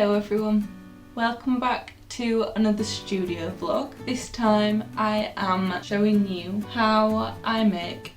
Hello everyone, welcome back to another studio vlog. This time I am showing you how I make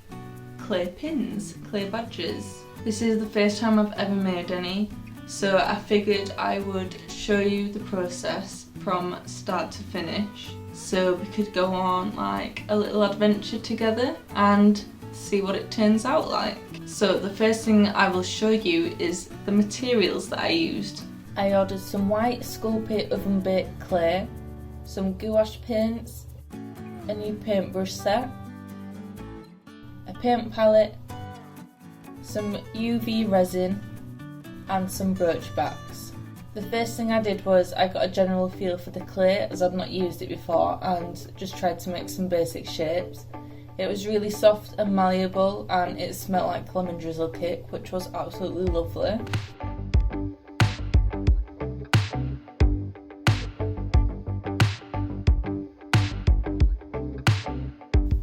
clay pins, clay badges. This is the first time I've ever made any, so I figured I would show you the process from start to finish so we could go on like a little adventure together and see what it turns out like. So the first thing I will show you is the materials that I used. I ordered some white Sculpey oven baked clay, some gouache paints, a new paintbrush set, a paint palette, some UV resin and some brooch backs. The first thing I did was I got a general feel for the clay as I'd not used it before and just tried to make some basic shapes. It was really soft and malleable and it smelled like lemon drizzle cake, which was absolutely lovely.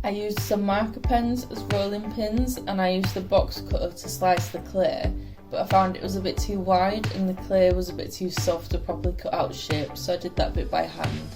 I used some marker pens as rolling pins and I used the box cutter to slice the clay, but I found it was a bit too wide and the clay was a bit too soft to properly cut out shapes, so I did that bit by hand.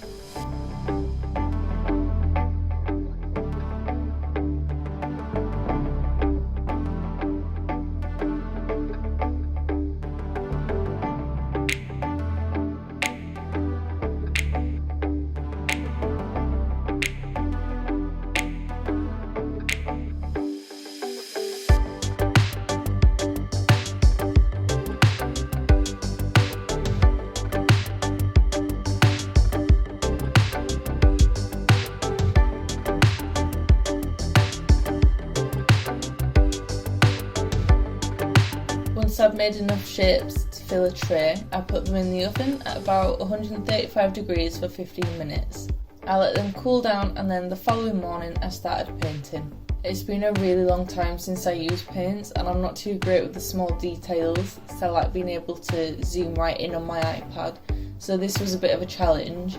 Once I've made enough shapes to fill a tray, I put them in the oven at about 135 degrees for 15 minutes. I let them cool down and then the following morning I started painting. It's been a really long time since I used paints and I'm not too great with the small details, so I like being able to zoom right in on my iPad, so this was a bit of a challenge.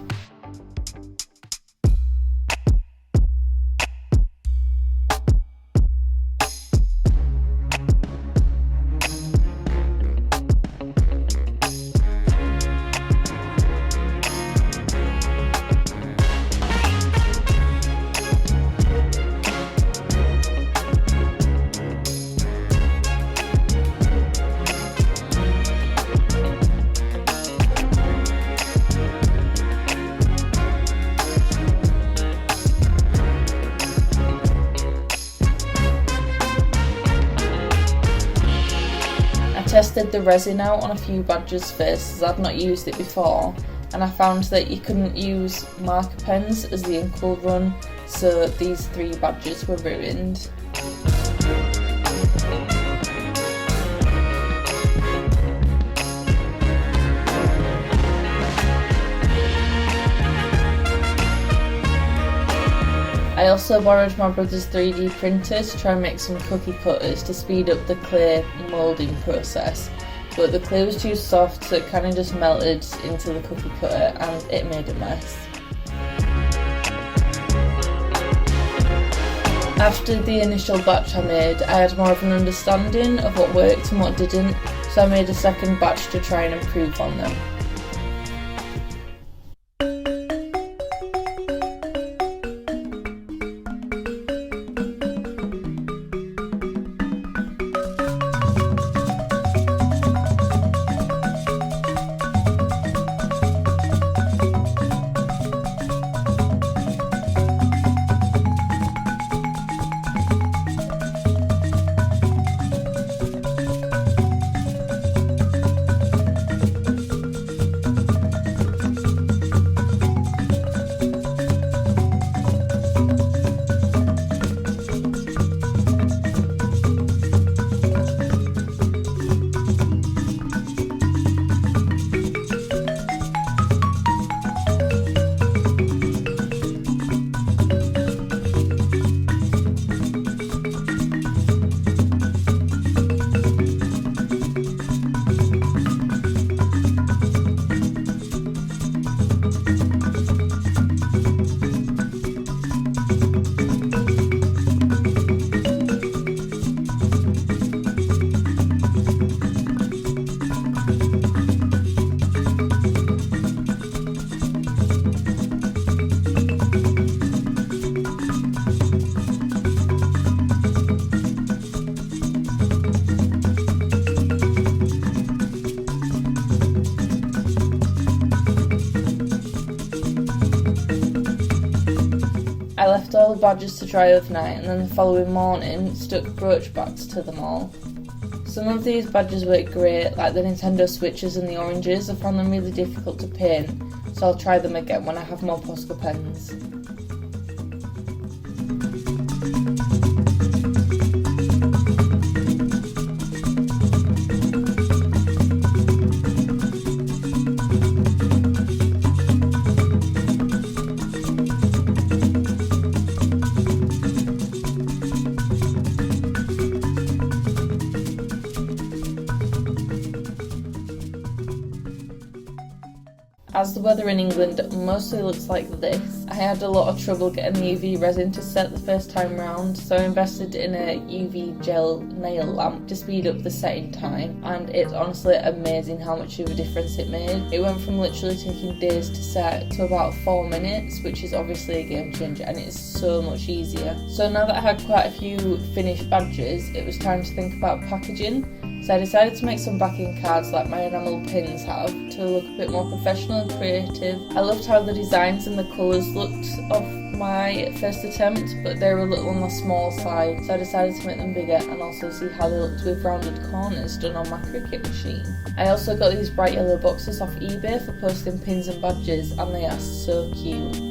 Tested the resin out on a few badges first as I'd not used it before, and I found that you couldn't use marker pens as the ink will run, so these 3 badges were ruined. I also borrowed my brother's 3D printer to try and make some cookie cutters to speed up the clay moulding process, but the clay was too soft so it kind of just melted into the cookie cutter and it made a mess. After the initial batch I made, I had more of an understanding of what worked and what didn't, so I made a second batch to try and improve on them. all the badges to dry overnight, and then the following morning stuck brooch backs to them all. Some of these badges work great, like the Nintendo Switches and the oranges. I found them really difficult to pin, so I'll try them again when I have more Posca pens. As the weather in England mostly looks like this, I had a lot of trouble getting the UV resin to set the first time round, so I invested in a UV gel nail lamp to speed up the setting time, and it's honestly amazing how much of a difference it made. It went from literally taking days to set to about 4 minutes, which is obviously a game changer, and it is so much easier. So now that I had quite a few finished badges, it was time to think about packaging. So I decided to make some backing cards like my enamel pins have to look a bit more professional and creative. I loved how the designs and the colours looked of my first attempt, but they were a little on the small side, so I decided to make them bigger and also see how they looked with rounded corners done on my Cricut machine. I also got these bright yellow boxes off eBay for posting pins and badges, and they are so cute.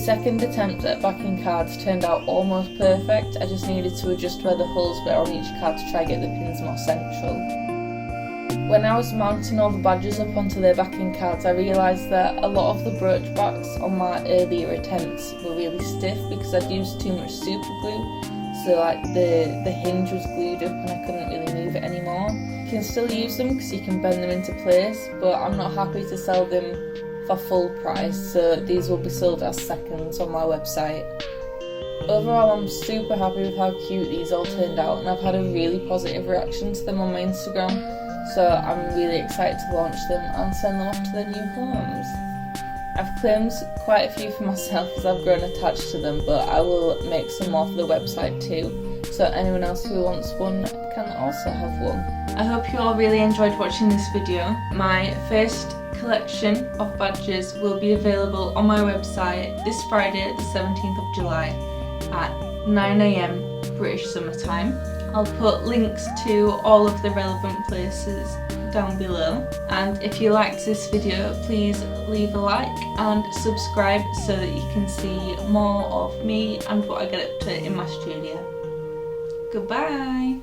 Second attempt at backing cards turned out almost perfect. I just needed to adjust where the holes were on each card to try and get the pins more central. When I was mounting all the badges up onto their backing cards, I realised that a lot of the brooch backs on my earlier attempts were really stiff because I'd used too much super glue, so like the hinge was glued up and I couldn't really move it anymore. You can still use them because you can bend them into place, but I'm not happy to sell them for full price, so these will be sold as seconds on my website. Overall, I'm super happy with how cute these all turned out, and I've had a really positive reaction to them on my Instagram, so I'm really excited to launch them and send them off to their new homes. I've claimed quite a few for myself as I've grown attached to them, but I will make some more for the website too, so anyone else who wants one can also have one. I hope you all really enjoyed watching this video. My first collection of badges will be available on my website this Friday, the 17th of July at 9 AM British Summer Time. I'll put links to all of the relevant places down below, and if you liked this video, please leave a like and subscribe so that you can see more of me and what I get up to in my studio. Goodbye!